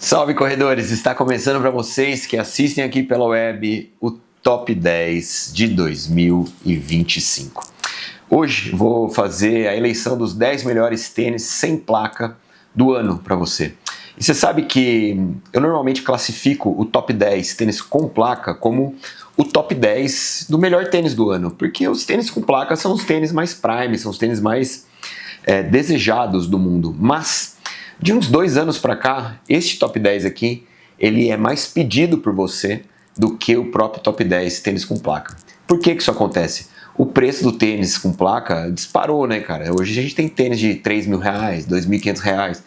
Salve corredores, está começando para vocês que assistem aqui pela web o Top 10 de 2025. Hoje vou fazer a eleição dos 10 melhores tênis sem placa do ano para você. E você sabe que eu normalmente classifico o Top 10 tênis com placa como o Top 10 do melhor tênis do ano, porque os tênis com placa são os tênis mais prime, são os tênis mais desejados do mundo, mas de uns 2 anos para cá, este top 10 aqui, ele é mais pedido por você do que o próprio top 10 tênis com placa. Por que isso acontece? O preço do tênis com placa disparou, né, cara? Hoje a gente tem tênis de R$3.000, R$2.500.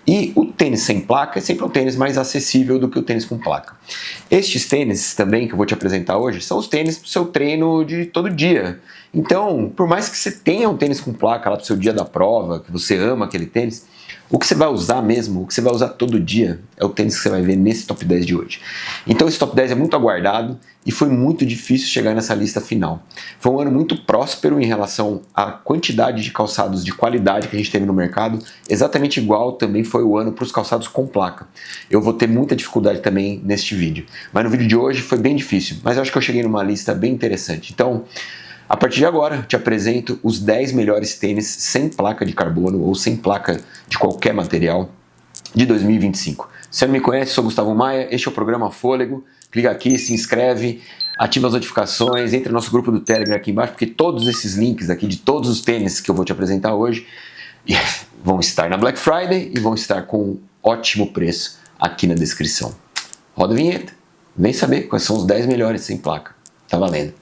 E o tênis sem placa é sempre um tênis mais acessível do que o tênis com placa. Estes tênis também que eu vou te apresentar hoje são os tênis para o seu treino de todo dia. Então, por mais que você tenha um tênis com placa lá para o seu dia da prova, que você ama aquele tênis, o que você vai usar mesmo, o que você vai usar todo dia, é o tênis que você vai ver nesse top 10 de hoje. Então esse top 10 é muito aguardado e foi muito difícil chegar nessa lista final. Foi um ano muito próspero em relação à quantidade de calçados de qualidade que a gente teve no mercado, exatamente igual também foi o ano para os calçados com placa. Eu vou ter muita dificuldade também neste vídeo, mas no vídeo de hoje foi bem difícil, mas eu acho que eu cheguei numa lista bem interessante. Então, a partir de agora, te apresento os 10 melhores tênis sem placa de carbono ou sem placa de qualquer material de 2025. Se você não me conhece, sou Gustavo Maia, este é o programa Fôlego. Clica aqui, se inscreve, ativa as notificações, entra no nosso grupo do Telegram aqui embaixo, porque todos esses links aqui de todos os tênis que eu vou te apresentar hoje vão estar na Black Friday e vão estar com um ótimo preço aqui na descrição. Roda a vinheta, vem saber quais são os 10 melhores sem placa. Tá valendo.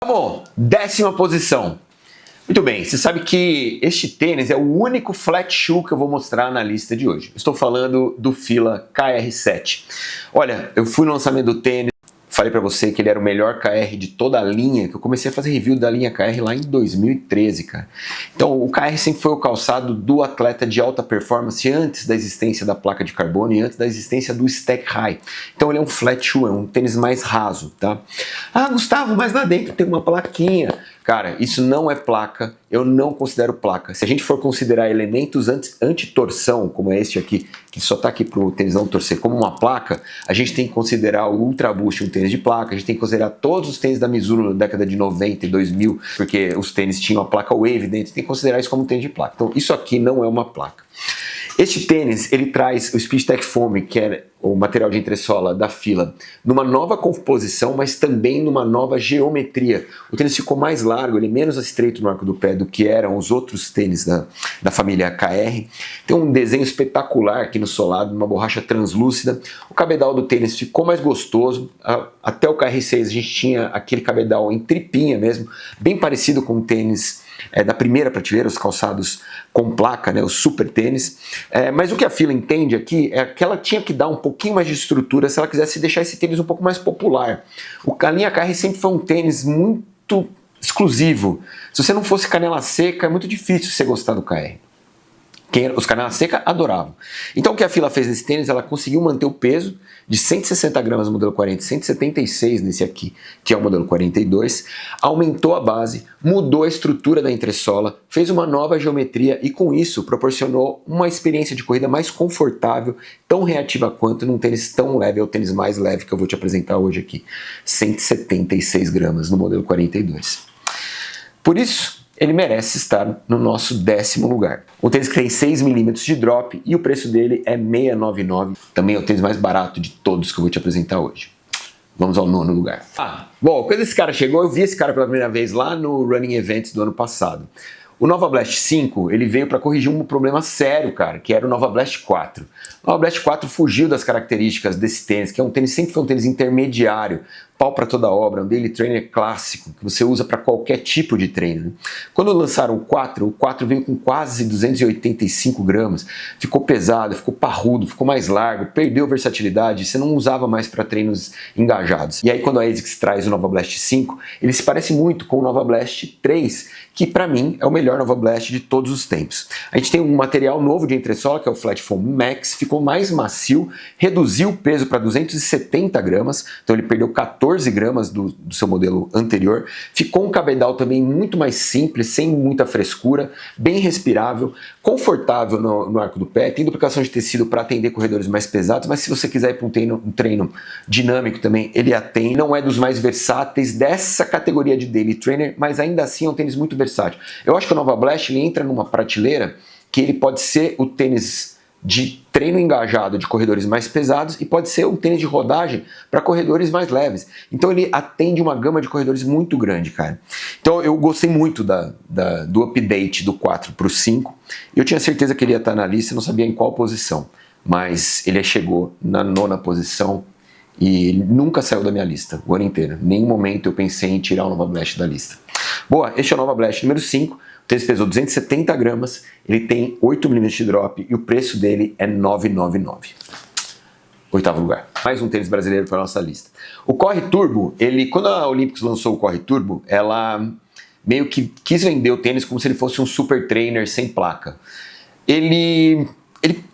Bom, 10ª posição. Muito bem, você sabe que este tênis é o único flat shoe que eu vou mostrar na lista de hoje. Estou falando do Fila KR7. Olha, eu fui no lançamento do tênis, falei pra você que ele era o melhor KR de toda a linha, que eu comecei a fazer review da linha KR lá em 2013, cara. Então o KR sempre foi o calçado do atleta de alta performance antes da existência da placa de carbono e antes da existência do Stack High. Então ele é um flat shoe, é um tênis mais raso, tá? Ah, Gustavo, mas lá dentro tem uma plaquinha. Cara, isso não é placa, eu não considero placa. Se a gente for considerar elementos anti-torção, como é este aqui, que só tá aqui pro tênis não torcer, como uma placa, a gente tem que considerar o Ultra Boost um tênis de placa, a gente tem que considerar todos os tênis da Mizuno na década de 90 e 2000, porque os tênis tinham a placa Wave dentro, tem que considerar isso como um tênis de placa. Então isso aqui não é uma placa. Este tênis, ele traz o Speedtech Foam, que é o material de entressola da Fila, numa nova composição, mas também numa nova geometria. O tênis ficou mais largo, ele é menos estreito no arco do pé do que eram os outros tênis da família KR. Tem um desenho espetacular aqui no solado, uma borracha translúcida. O cabedal do tênis ficou mais gostoso. Até o KR6 a gente tinha aquele cabedal em tripinha mesmo, bem parecido com o tênis da primeira prateleira, os calçados com placa, né, os super tênis. Mas o que a Fila entende aqui é que ela tinha que dar um pouquinho mais de estrutura se ela quisesse deixar esse tênis um pouco mais popular. A linha KR sempre foi um tênis muito exclusivo. Se você não fosse canela seca, é muito difícil você gostar do KR. Os canela seca adoravam. Então o que a Fila fez nesse tênis, ela conseguiu manter o peso de 160 gramas no modelo 40, 176 nesse aqui, que é o modelo 42, aumentou a base, mudou a estrutura da entressola, fez uma nova geometria e com isso proporcionou uma experiência de corrida mais confortável, tão reativa quanto num tênis tão leve, é o tênis mais leve que eu vou te apresentar hoje aqui, 176 gramas no modelo 42. Por isso, ele merece estar no nosso 10º lugar. O tênis que tem 6 mm de drop e o preço dele é R$699. Também é o tênis mais barato de todos que eu vou te apresentar hoje. Vamos ao 9º lugar. Bom, quando esse cara chegou, eu vi esse cara pela primeira vez lá no Running Events do ano passado. O Nova Blast 5, ele veio para corrigir um problema sério, cara, que era o Nova Blast 4. O Nova Blast 4 fugiu das características desse tênis, que é um tênis, sempre foi um tênis intermediário, pau para toda obra, um daily trainer clássico, que você usa para qualquer tipo de treino, né? Quando lançaram o 4 veio com quase 285 gramas, ficou pesado, ficou parrudo, ficou mais largo, perdeu versatilidade, você não usava mais para treinos engajados. E aí quando a ASICS traz o Nova Blast 5, ele se parece muito com o Nova Blast 3, que para mim é o melhor Nova Blast de todos os tempos. A gente tem um material novo de entressola, que é o Flat Foam Max, ficou mais macio, reduziu o peso para 270 gramas, então ele perdeu 14 14 gramas do seu modelo anterior. Ficou um cabedal também muito mais simples, sem muita frescura, bem respirável, confortável no arco do pé, tem duplicação de tecido para atender corredores mais pesados, mas se você quiser ir para um treino dinâmico também, ele atende. Não é dos mais versáteis dessa categoria de daily trainer, mas ainda assim é um tênis muito versátil. Eu acho que o Nova Blast ele entra numa prateleira que ele pode ser o tênis de treino engajado de corredores mais pesados e pode ser um tênis de rodagem para corredores mais leves. Então ele atende uma gama de corredores muito grande, cara. Então eu gostei muito do update do 4 para o 5. Eu tinha certeza que ele ia estar na lista, não sabia em qual posição, mas ele chegou na 9ª posição e ele nunca saiu da minha lista o ano inteiro. Em nenhum momento eu pensei em tirar o Nova Blast da lista. Boa, este é o Nova Blast número 5. O tênis pesou 270 gramas, ele tem 8mm de drop e o preço dele é R$ 999. 8º lugar. Mais um tênis brasileiro para a nossa lista. O Corre Turbo, quando a Olímpicos lançou o Corre Turbo, ela meio que quis vender o tênis como se ele fosse um super trainer sem placa. Ele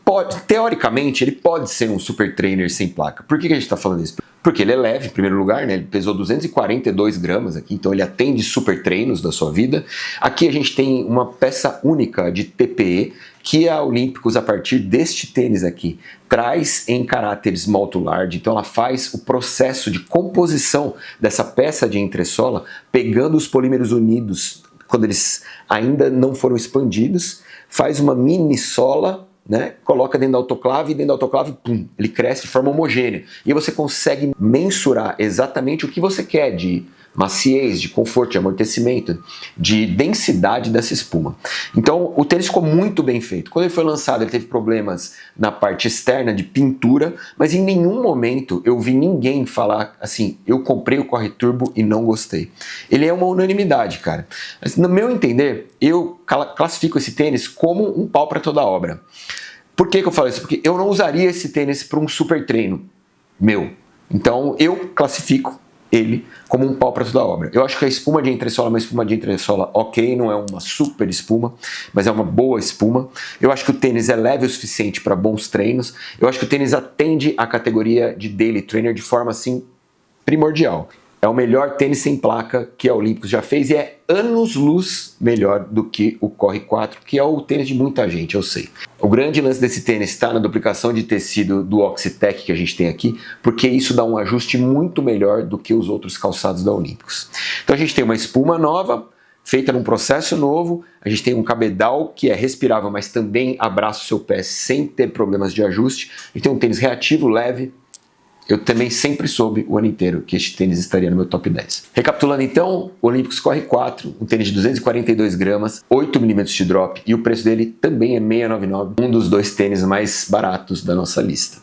pode, teoricamente, ele pode ser um super trainer sem placa. Por que a gente está falando isso? Porque ele é leve, em primeiro lugar, né? Ele pesou 242 gramas aqui, então ele atende super treinos da sua vida. Aqui a gente tem uma peça única de TPE, que a Olímpicos, a partir deste tênis aqui, traz em caráter small to large. Então ela faz o processo de composição dessa peça de entressola, pegando os polímeros unidos, quando eles ainda não foram expandidos, faz uma mini sola, né? Coloca dentro da autoclave e dentro da autoclave, pum, ele cresce de forma homogênea. E você consegue mensurar exatamente o que você quer de maciez, de conforto, de amortecimento, de densidade dessa espuma. Então o tênis ficou muito bem feito. Quando ele foi lançado ele teve problemas na parte externa de pintura, mas em nenhum momento eu vi ninguém falar assim, eu comprei o Corre Turbo e não gostei. Ele é uma unanimidade, cara. Mas, no meu entender, eu classifico esse tênis como um pau para toda obra. Por que eu falo isso? Porque eu não usaria esse tênis para um super treino meu. Então eu classifico ele como um pau para toda a obra. Eu acho que a espuma de entressola é uma espuma de entressola ok, não é uma super espuma, mas é uma boa espuma. Eu acho que o tênis é leve o suficiente para bons treinos. Eu acho que o tênis atende a categoria de daily trainer de forma assim primordial. É o melhor tênis sem placa que a Olímpicos já fez e é anos-luz melhor do que o Corre 4, que é o tênis de muita gente, eu sei. O grande lance desse tênis está na duplicação de tecido do Oxitec que a gente tem aqui, porque isso dá um ajuste muito melhor do que os outros calçados da Olímpicos. Então a gente tem uma espuma nova, feita num processo novo, a gente tem um cabedal que é respirável, mas também abraça o seu pé sem ter problemas de ajuste. A gente tem um tênis reativo, leve. Eu também sempre soube o ano inteiro que este tênis estaria no meu top 10. Recapitulando então, o Olímpicos Corre 4, um tênis de 242 gramas, 8mm de drop e o preço dele também é 699, um dos 2 tênis mais baratos da nossa lista.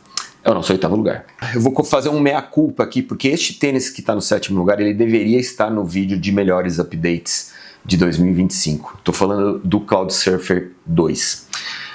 É o nosso 8º lugar. Eu vou fazer um meia-culpa aqui, porque este tênis que está no 7º lugar, ele deveria estar no vídeo de melhores updates de 2025. Estou falando do Cloud Surfer 2.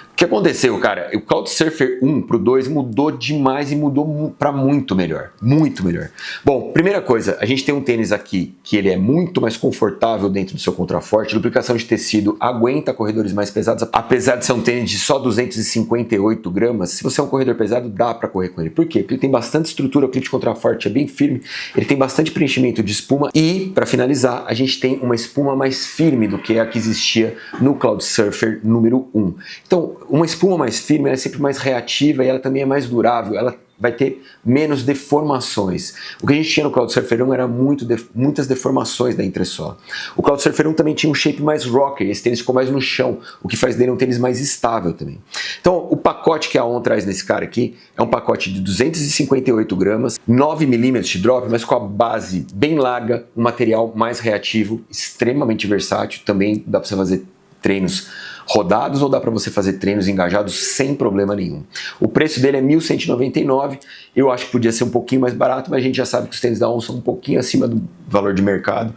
O que aconteceu, cara? O Cloud Surfer 1 pro 2 mudou demais e mudou para muito melhor. Muito melhor. Bom, primeira coisa, a gente tem um tênis aqui que ele é muito mais confortável dentro do seu contraforte. A duplicação de tecido aguenta corredores mais pesados. Apesar de ser um tênis de só 258 gramas, se você é um corredor pesado, dá para correr com ele. Por quê? Porque ele tem bastante estrutura, o clipe de contraforte é bem firme, ele tem bastante preenchimento de espuma e, para finalizar, a gente tem uma espuma mais firme do que a que existia no Cloud Surfer número 1. Então, uma espuma mais firme, ela é sempre mais reativa e ela também é mais durável, ela vai ter menos deformações. O que a gente tinha no Cloud Surfer 1 era muitas deformações da entressola. O Cloud Surfer 1 também tinha um shape mais rocker, esse tênis ficou mais no chão, o que faz dele um tênis mais estável também. Então, o pacote que a ON traz nesse cara aqui é um pacote de 258 gramas, 9mm de drop, mas com a base bem larga, um material mais reativo, extremamente versátil, também dá para você fazer treinos rodados ou dá para você fazer treinos engajados sem problema nenhum. O preço dele é R$ 1.199, eu acho que podia ser um pouquinho mais barato, mas a gente já sabe que os tênis da ON são um pouquinho acima do valor de mercado.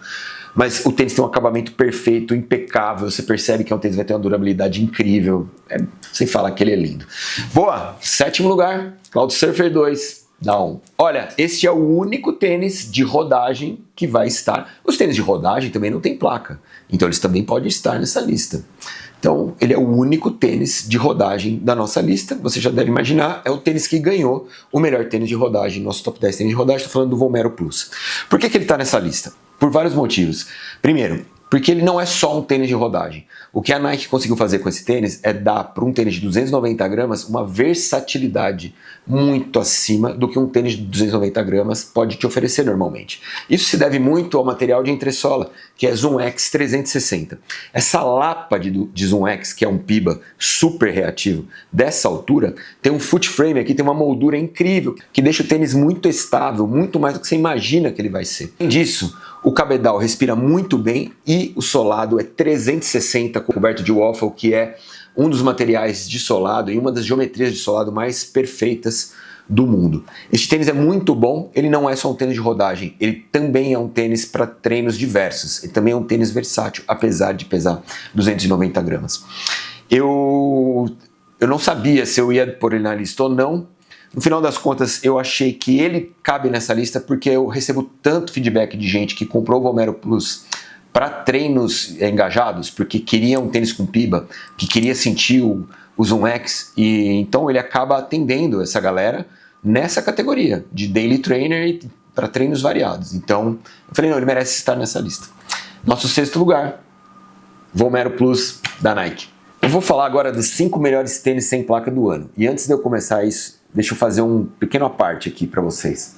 Mas o tênis tem um acabamento perfeito, impecável, você percebe que é um tênis que vai ter uma durabilidade incrível, sem falar que ele é lindo. Boa, 7º lugar, Cloud Surfer 2. da ON. Olha, este é o único tênis de rodagem que vai estar. Os tênis de rodagem também não tem placa, então eles também podem estar nessa lista. Então, ele é o único tênis de rodagem da nossa lista. Você já deve imaginar, é o tênis que ganhou o melhor tênis de rodagem, nosso top 10 tênis de rodagem. Estou falando do Vomero Plus. Por que ele está nessa lista? Por vários motivos. Primeiro, porque ele não é só um tênis de rodagem. O que a Nike conseguiu fazer com esse tênis é dar para um tênis de 290 gramas uma versatilidade muito acima do que um tênis de 290 gramas pode te oferecer normalmente. Isso se deve muito ao material de entressola, que é Zoom X 360. Essa lapa de Zoom X, que é um PIBA super reativo, dessa altura, tem um foot frame aqui, tem uma moldura incrível, que deixa o tênis muito estável, muito mais do que você imagina que ele vai ser. Além disso, o cabedal respira muito bem e o solado é 360 coberto de waffle, que é um dos materiais de solado e uma das geometrias de solado mais perfeitas do mundo. Este tênis é muito bom, ele não é só um tênis de rodagem, ele também é um tênis para treinos diversos, ele também é um tênis versátil, apesar de pesar 290 gramas. Eu não sabia se eu ia pôr ele na lista ou não. No final das contas, eu achei que ele cabe nessa lista porque eu recebo tanto feedback de gente que comprou o Vomero Plus para treinos engajados, porque queria um tênis com PIBA, que queria sentir o Zoom X, e então ele acaba atendendo essa galera nessa categoria de daily trainer para treinos variados. Então, eu falei, não, ele merece estar nessa lista. Nosso sexto lugar, Vomero Plus da Nike. Eu vou falar agora dos 5 melhores tênis sem placa do ano. E antes de eu começar isso, deixa eu fazer um pequeno aparte aqui para vocês.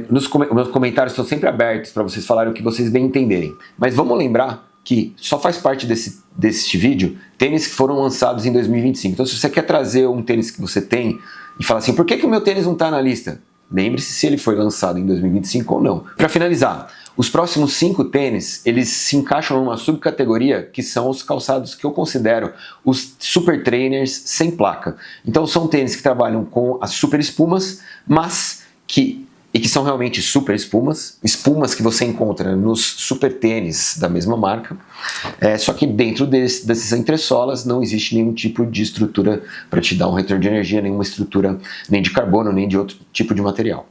Meus comentários estão sempre abertos para vocês falarem o que vocês bem entenderem. Mas vamos lembrar que só faz parte desse vídeo tênis que foram lançados em 2025. Então, se você quer trazer um tênis que você tem e falar assim, por que o meu tênis não está na lista? Lembre-se se ele foi lançado em 2025 ou não. Para finalizar, os próximos 5 tênis, eles se encaixam numa subcategoria que são os calçados que eu considero os super trainers sem placa. Então são tênis que trabalham com as super espumas, mas que são realmente super espumas que você encontra nos super tênis da mesma marca, só que dentro dessas entressolas não existe nenhum tipo de estrutura para te dar um retorno de energia, nenhuma estrutura nem de carbono, nem de outro tipo de material.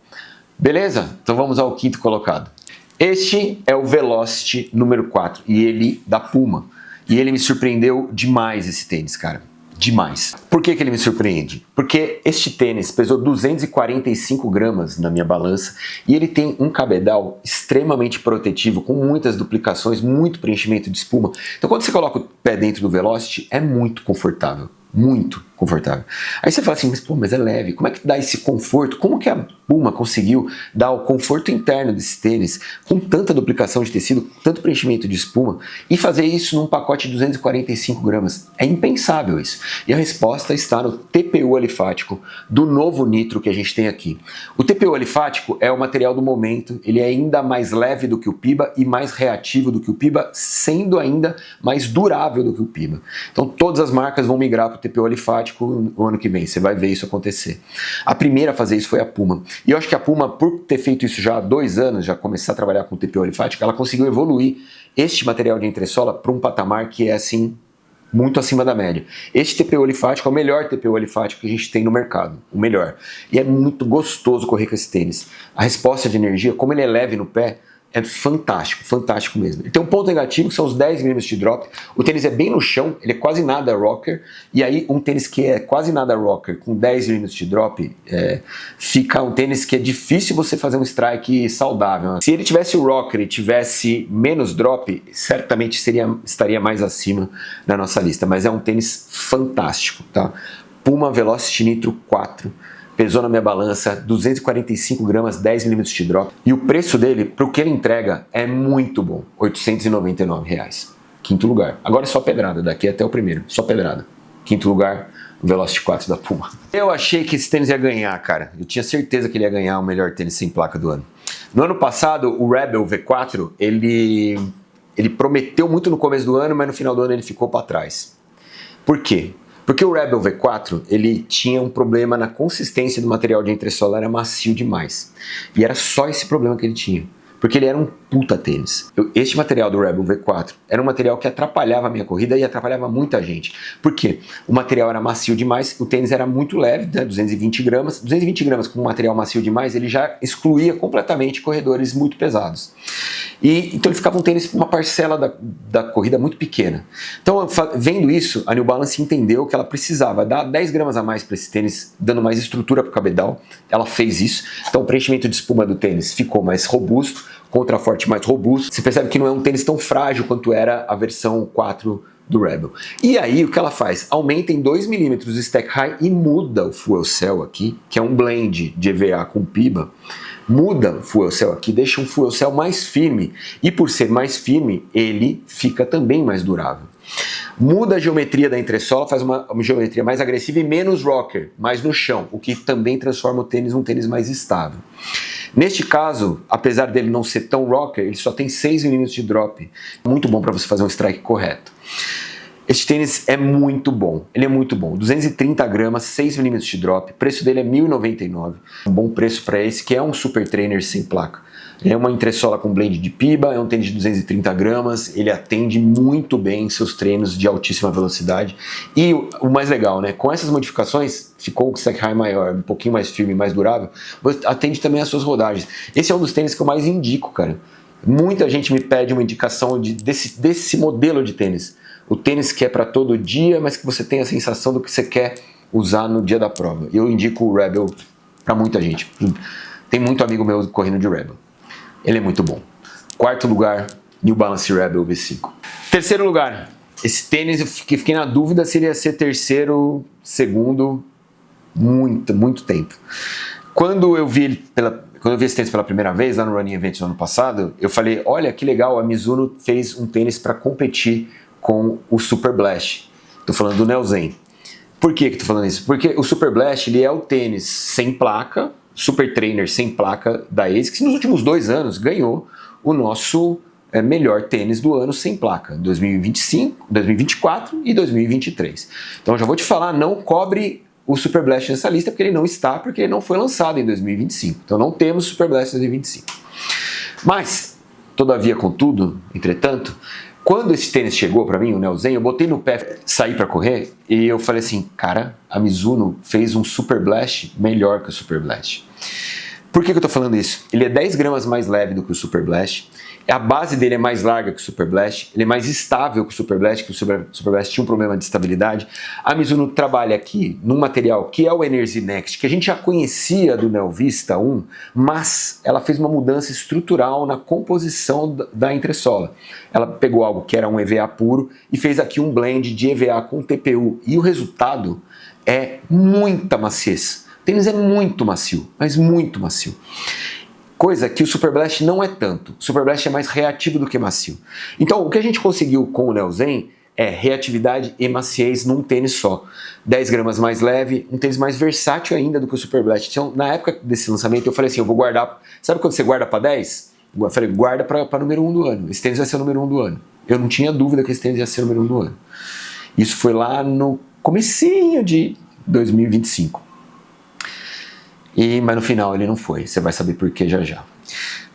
Beleza? Então vamos ao quinto colocado. Este é o Velocity número 4, e ele da Puma. E ele me surpreendeu demais, esse tênis, cara. Demais. Por que ele me surpreende? Porque este tênis pesou 245 gramas na minha balança e ele tem um cabedal extremamente protetivo, com muitas duplicações, muito preenchimento de espuma. Então quando você coloca o pé dentro do Velocity, é muito confortável. Muito confortável. Aí você fala assim, mas é leve, como é que dá esse conforto? Como que a Puma conseguiu dar o conforto interno desse tênis com tanta duplicação de tecido, tanto preenchimento de espuma e fazer isso num pacote de 245 gramas? É impensável isso. E a resposta está no TPU alifático do novo Nitro que a gente tem aqui. O TPU alifático é o material do momento, ele é ainda mais leve do que o PIBA e mais reativo do que o PIBA, sendo ainda mais durável do que o PIBA. Então todas as marcas vão migrar para o TPU alifático no ano que vem, você vai ver isso acontecer. A primeira a fazer isso foi a Puma. E eu acho que a Puma, por ter feito isso já há 2 anos, já começar a trabalhar com o TPU alifático, ela conseguiu evoluir este material de entressola para um patamar que é assim, muito acima da média. Este TPU alifático é o melhor TPU alifático que a gente tem no mercado, o melhor. E é muito gostoso correr com esse tênis. A resposta de energia, como ele é leve no pé, é fantástico, fantástico mesmo. Ele tem um ponto negativo que são os 10 mm de drop. O tênis é bem no chão, ele é quase nada rocker. E aí um tênis que é quase nada rocker com 10 mm de drop fica um tênis que é difícil você fazer um strike saudável. Se ele tivesse o rocker e tivesse menos drop, certamente estaria mais acima na nossa lista. Mas é um tênis fantástico, tá? Puma Velocity Nitro 4. Pesou na minha balança 245 gramas, 10 mm de drop. E o preço dele, para o que ele entrega, é muito bom. R$ 899. Quinto lugar. Agora é só pedrada, daqui até o primeiro. Só pedrada. Quinto lugar, o Velocity 4 da Puma. Eu achei que esse tênis ia ganhar, cara. Eu tinha certeza que ele ia ganhar o melhor tênis sem placa do ano. No ano passado, o Rebel V4, ele prometeu muito no começo do ano, mas no final do ano ele ficou para trás. Por quê? Porque o Rebel V4, ele tinha um problema na consistência do material de entressola, era macio demais. E era só esse problema que ele tinha. Porque ele era um puta tênis. Este material do Rebel V4 era um material que atrapalhava a minha corrida e atrapalhava muita gente. Por quê? O material era macio demais, o tênis era muito leve, né, 220 gramas. 220 gramas com um material macio demais, ele já excluía completamente corredores muito pesados. Então ele ficava um tênis uma parcela da corrida muito pequena. Então, vendo isso, a New Balance entendeu que ela precisava dar 10 gramas a mais para esse tênis, dando mais estrutura para o cabedal. Ela fez isso. Então o preenchimento de espuma do tênis ficou mais robusto, contraforte mais robusto. Você percebe que não é um tênis tão frágil quanto era a versão 4 do Rebel. E aí o que ela faz? Aumenta em 2 mm o stack high e muda o fuel cell aqui, que é um blend de EVA com PIBA. Muda o fuel cell aqui, deixa um fuel cell mais firme, e por ser mais firme, ele fica também mais durável. Muda a geometria da entressola, faz uma geometria mais agressiva e menos rocker, mais no chão, o que também transforma o tênis num tênis mais estável. Neste caso, apesar dele não ser tão rocker, ele só tem 6 mm de drop, muito bom para você fazer um strike correto. Este tênis é muito bom, ele é muito bom, 230 gramas, 6 mm de drop, o preço dele é R$ 1.099, um bom preço para esse que é um super trainer sem placa. É uma entressola com blend de PIBA, é um tênis de 230 gramas, ele atende muito bem seus treinos de altíssima velocidade. E o mais legal, né? Com essas modificações, ficou o stack high maior, um pouquinho mais firme, mais durável, atende também as suas rodagens. Esse é um dos tênis que eu mais indico, cara. Muita gente me pede uma indicação desse modelo de tênis. O tênis que é para todo dia, mas que você tem a sensação do que você quer usar no dia da prova. Eu indico o Rebel para muita gente. Tem muito amigo meu correndo de Rebel. Ele é muito bom. Quarto lugar, New Balance Rebel V5. Terceiro lugar, esse tênis eu fiquei na dúvida se ele ia ser terceiro, segundo, muito tempo. Quando eu vi esse tênis pela primeira vez lá no Running Event no ano passado, eu falei, olha que legal, a Mizuno fez um tênis para competir com o Super Blast. Estou falando do Neozen. Por que estou falando isso? Porque o Super Blast ele é o tênis sem placa, Super Trainer sem placa da ASICS, que nos últimos 2 anos ganhou o nosso melhor tênis do ano sem placa, 2025, 2024 e 2023. Então já vou te falar, não cobre o Super Blast nessa lista, porque ele não está, porque ele não foi lançado em 2025. Então não temos Super Blast 2025. Mas, todavia, contudo, entretanto, quando esse tênis chegou para mim, o Neozen, eu botei no pé, saí para correr e eu falei assim, cara, a Mizuno fez um Super Blast melhor que o Super Blast. Por que eu tô falando isso? Ele é 10 gramas mais leve do que o Super Blast, a base dele é mais larga que o Super Blast, ele é mais estável que o Super Blast, que o Super Blast tinha um problema de estabilidade. A Mizuno trabalha aqui num material que é o Energy Next, que a gente já conhecia do Neovista 1, mas ela fez uma mudança estrutural na composição da entressola. Ela pegou algo que era um EVA puro e fez aqui um blend de EVA com TPU, e o resultado é muita maciez. O tênis é muito macio, mas muito macio. Coisa que o Super Blast não é tanto. O Super Blast é mais reativo do que macio. Então, o que a gente conseguiu com o Neozen é reatividade e maciez num tênis só. 10 gramas mais leve, um tênis mais versátil ainda do que o Super Blast. Então, na época desse lançamento, eu falei assim, eu vou guardar... Sabe quando você guarda para 10? Eu falei, guarda para número 1 do ano. Esse tênis vai ser o número 1 do ano. Eu não tinha dúvida que esse tênis ia ser o número 1 do ano. Isso foi lá no comecinho de 2025. Mas no final ele não foi, você vai saber por que já já.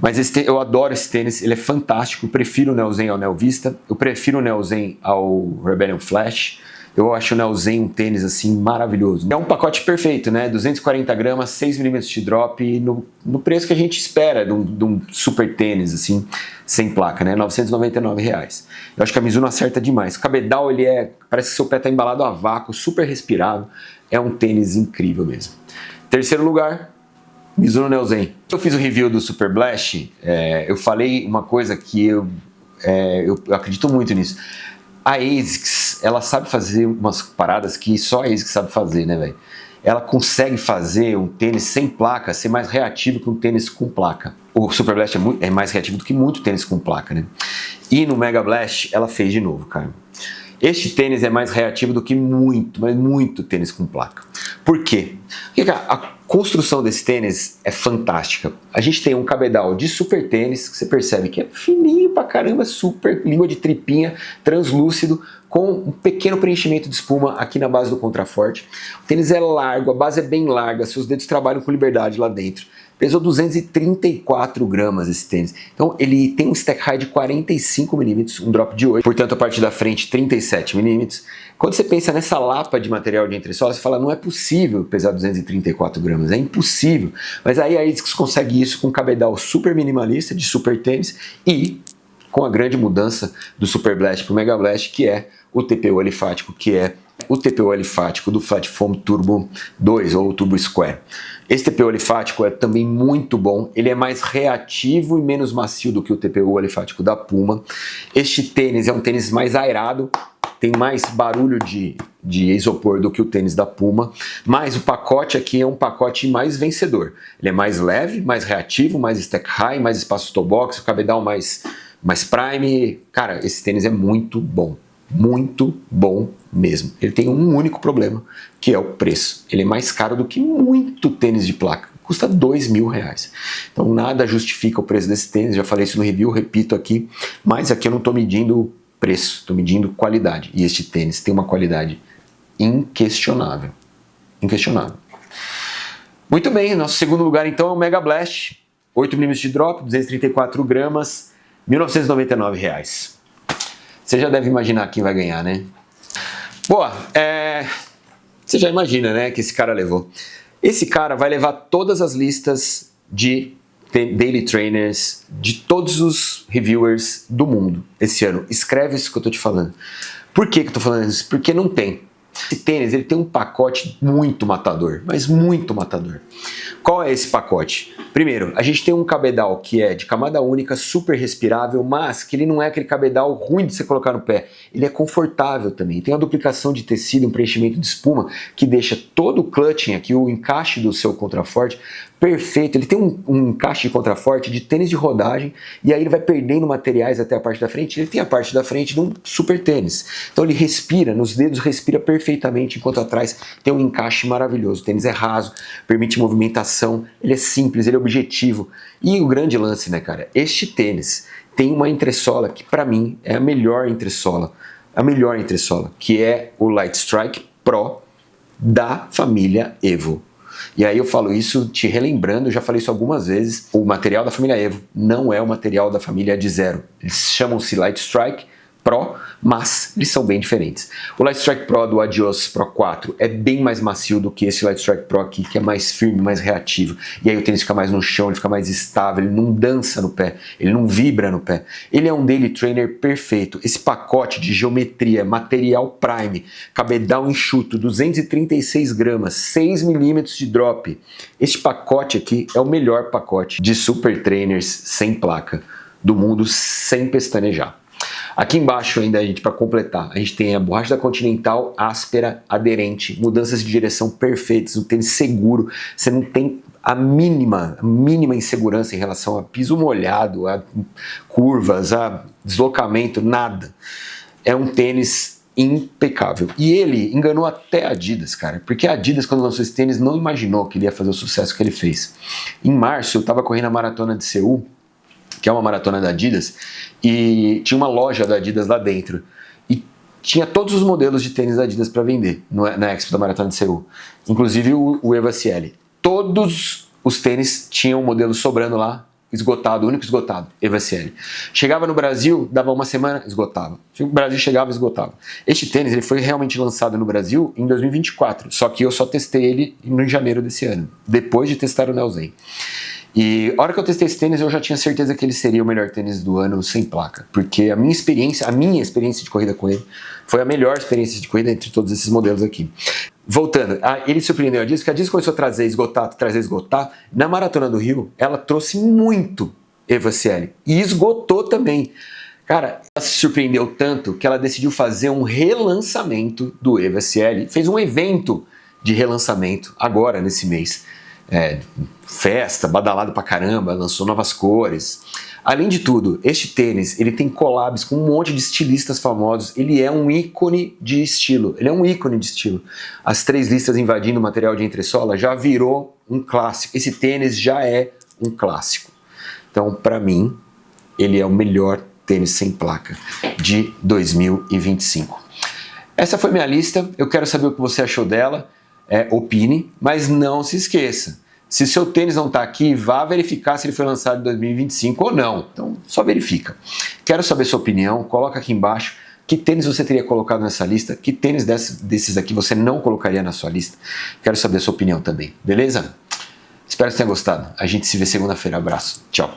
Mas eu adoro esse tênis, ele é fantástico, eu prefiro o Neozen ao Neovista, eu prefiro o Neozen ao Rebellion Flash, eu acho o Neozen um tênis assim maravilhoso. É um pacote perfeito, né? 240 gramas, 6 mm de drop, no preço que a gente espera de um super tênis assim, sem placa, né? R$ 999. Eu acho que a Mizuno acerta demais. O cabedal, parece que seu pé está embalado a vácuo, super respirado, é um tênis incrível mesmo. Terceiro lugar, Mizuno Neozen. Eu fiz o review do Super Blast, eu falei uma coisa que eu acredito muito nisso. A ASICS, ela sabe fazer umas paradas que só a ASICS sabe fazer, né, velho? Ela consegue fazer um tênis sem placa ser mais reativo que um tênis com placa. O Super Blast é mais reativo do que muito tênis com placa, né? E no Mega Blast, ela fez de novo, cara. Este tênis é mais reativo do que muito tênis com placa. Por quê? Porque a construção desse tênis é fantástica. A gente tem um cabedal de super tênis, que você percebe que é fininho pra caramba, super, língua de tripinha, translúcido, com um pequeno preenchimento de espuma aqui na base do contraforte. O tênis é largo, a base é bem larga, seus dedos trabalham com liberdade lá dentro. Pesou 234 gramas esse tênis. Então ele tem um stack high de 45 mm, um drop de 8. Portanto, a parte da frente 37 mm. Quando você pensa nessa lapa de material de entressola, você fala, não é possível pesar 234 gramas, é impossível. Mas aí a ASICS consegue isso com um cabedal super minimalista, de super tênis, e com a grande mudança do Super Blast para o Mega Blast, que é o TPU alifático, que é o TPU alifático do Flat Foam Turbo 2 ou Turbo Square. Esse TPU alifático é também muito bom, ele é mais reativo e menos macio do que o TPU alifático da Puma. Este tênis é um tênis mais aerado, tem mais barulho de isopor do que o tênis da Puma, mas o pacote aqui é um pacote mais vencedor. Ele é mais leve, mais reativo, mais stack high, mais espaço toe box, o cabedal mais prime. Cara, esse tênis é muito bom mesmo. Ele tem um único problema, que é o preço. Ele é mais caro do que muito tênis de placa, custa R$2.000. Então nada justifica o preço desse tênis, já falei isso no review, repito aqui, mas aqui eu não estou medindo preço, estou medindo qualidade, e este tênis tem uma qualidade inquestionável. Muito bem, nosso segundo lugar então é o Mega Blast, 8mm de drop, 234 gramas, R$1.999. Você já deve imaginar quem vai ganhar, né? Boa, você já imagina, né, que esse cara levou. Esse cara vai levar todas as listas de daily trainers de todos os reviewers do mundo esse ano. Escreve isso que eu tô te falando. Por que eu tô falando isso? Porque não tem. Esse tênis ele tem um pacote muito matador, mas muito matador. Qual é esse pacote? Primeiro, a gente tem um cabedal que é de camada única, super respirável, mas que ele não é aquele cabedal ruim de você colocar no pé. Ele é confortável também. Tem uma duplicação de tecido, um preenchimento de espuma que deixa todo o clutching aqui, o encaixe do seu contraforte, perfeito. Ele tem um encaixe de contraforte de tênis de rodagem e aí ele vai perdendo materiais até a parte da frente. Ele tem a parte da frente de um super tênis. Então ele respira, nos dedos respira perfeitamente, enquanto atrás tem um encaixe maravilhoso. O tênis é raso, permite movimentação, ele é simples, ele é objetivo. E o grande lance, né, cara? Este tênis tem uma entressola que para mim é a melhor entressola, que é o Light Strike Pro da família Evo. E aí eu falo isso te relembrando, eu já falei isso algumas vezes, o material da família Evo não é o material da família Adizero. Eles chamam-se Light Strike Pro, mas eles são bem diferentes. O Light Strike Pro do Adios Pro 4 é bem mais macio do que esse Light Strike Pro aqui, que é mais firme, mais reativo. E aí o tênis fica mais no chão, ele fica mais estável, ele não dança no pé, ele não vibra no pé. Ele é um daily trainer perfeito. Esse pacote de geometria, material prime, cabedal enxuto, 236 gramas, 6mm de drop. Este pacote aqui é o melhor pacote de super trainers sem placa do mundo, sem pestanejar. Aqui embaixo ainda, para completar, a gente tem a borracha da Continental áspera, aderente, mudanças de direção perfeitas, um tênis seguro, você não tem a mínima insegurança em relação a piso molhado, a curvas, a deslocamento, nada. É um tênis impecável. E ele enganou até a Adidas, cara, porque a Adidas, quando lançou esse tênis, não imaginou que ele ia fazer o sucesso que ele fez. Em março, eu estava correndo a maratona de Seul, que é uma maratona da Adidas, e tinha uma loja da Adidas lá dentro. E tinha todos os modelos de tênis da Adidas para vender na Expo da Maratona de Seul. Inclusive o Eva SL. Todos os tênis tinham um modelo sobrando lá, esgotado, único esgotado, Eva SL. Chegava no Brasil, dava uma semana, esgotava. O Brasil chegava, esgotava. Este tênis ele foi realmente lançado no Brasil em 2024, só que eu só testei ele em janeiro desse ano, depois de testar o Neozen. E a hora que eu testei esse tênis, eu já tinha certeza que ele seria o melhor tênis do ano sem placa. Porque a minha experiência de corrida com ele foi a melhor experiência de corrida entre todos esses modelos aqui. Voltando, ele surpreendeu a Adidas, porque a Adidas começou a trazer esgotar. Na Maratona do Rio, ela trouxe muito Evo SL e esgotou também. Cara, ela se surpreendeu tanto que ela decidiu fazer um relançamento do Evo SL. Fez um evento de relançamento agora, nesse mês. Festa, badalado pra caramba, lançou novas cores. Além de tudo, este tênis ele tem collabs com um monte de estilistas famosos. Ele é um ícone de estilo. As 3 listas invadindo o material de entressola já virou um clássico. Esse tênis já é um clássico. Então, para mim, ele é o melhor tênis sem placa de 2025. Essa foi minha lista. Eu quero saber o que você achou dela. Opine, mas não se esqueça. Se seu tênis não está aqui, vá verificar se ele foi lançado em 2025 ou não. Então, só verifica. Quero saber sua opinião, coloca aqui embaixo. Que tênis você teria colocado nessa lista? Que tênis desses aqui você não colocaria na sua lista? Quero saber a sua opinião também, beleza? Espero que tenha gostado. A gente se vê segunda-feira. Abraço. Tchau.